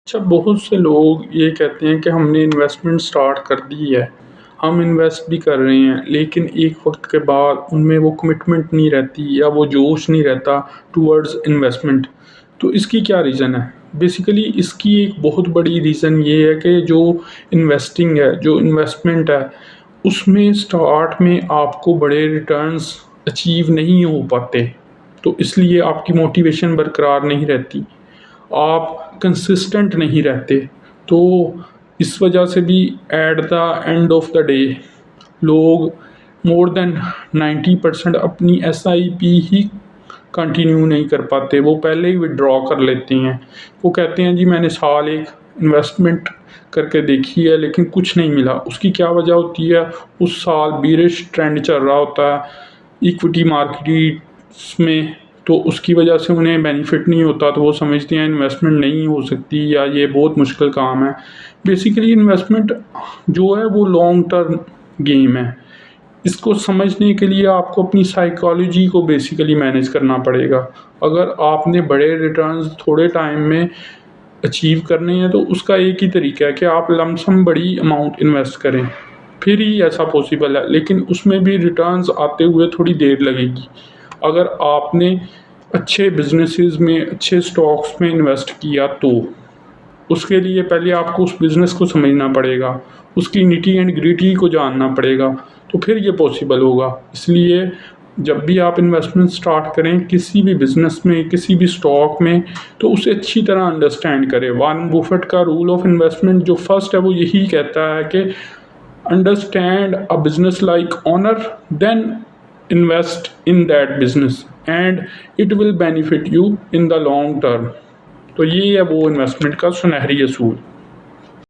अच्छा, बहुत से लोग ये कहते हैं कि हमने इन्वेस्टमेंट स्टार्ट कर दी है, हम इन्वेस्ट भी कर रहे हैं, लेकिन एक वक्त के बाद उनमें वो कमिटमेंट नहीं रहती या वो जोश नहीं रहता टूवर्ड्स इन्वेस्टमेंट। तो इसकी क्या रीज़न है? बेसिकली इसकी एक बहुत बड़ी रीज़न ये है कि जो इन्वेस्टिंग है, जो इन्वेस्टमेंट है, उसमें स्टार्ट में आपको बड़े रिटर्न्स अचीव नहीं हो पाते, तो इसलिए आपकी मोटिवेशन बरकरार नहीं रहती, आप कंसिस्टेंट नहीं रहते। तो इस वजह से भी at the end of the day लोग मोर देन 90% अपनी एसआईपी ही कंटिन्यू नहीं कर पाते, वो पहले ही विड्रॉ कर लेते हैं। वो कहते हैं जी मैंने साल एक इन्वेस्टमेंट करके देखी है लेकिन कुछ नहीं मिला। उसकी क्या वजह होती है? उस साल बीरिश ट्रेंड चल रहा होता है इक्विटी मार्केट्स में, तो उसकी वजह से उन्हें बेनिफिट नहीं होता, तो वो समझते हैं इन्वेस्टमेंट नहीं हो सकती या ये बहुत मुश्किल काम है। बेसिकली इन्वेस्टमेंट जो है वो लॉन्ग टर्म गेम है। इसको समझने के लिए आपको अपनी साइकोलॉजी को बेसिकली मैनेज करना पड़ेगा। अगर आपने बड़े रिटर्न्स थोड़े टाइम में अचीव करने हैं तो उसका एक ही तरीका है कि आप लमसम बड़ी अमाउंट इन्वेस्ट करें, फिर ही ऐसा पॉसिबल है। लेकिन उसमें भी रिटर्न्स आते हुए थोड़ी देर लगेगी। अगर आपने अच्छे बिजनेसेस में, अच्छे स्टॉक्स में इन्वेस्ट किया तो उसके लिए पहले आपको उस बिज़नेस को समझना पड़ेगा, उसकी निटी एंड ग्रिटी को जानना पड़ेगा, तो फिर ये पॉसिबल होगा। इसलिए जब भी आप इन्वेस्टमेंट स्टार्ट करें किसी भी बिज़नेस में, किसी भी स्टॉक में, तो उसे अच्छी तरह अंडरस्टैंड करें। वॉरेन बफेट का रूल ऑफ इन्वेस्टमेंट जो फर्स्ट है वो यही कहता है कि understand a business like owner, then invest in that business and it will benefit you in the long term। तो ये है वो इन्वेस्टमेंट का सुनहरी असूल।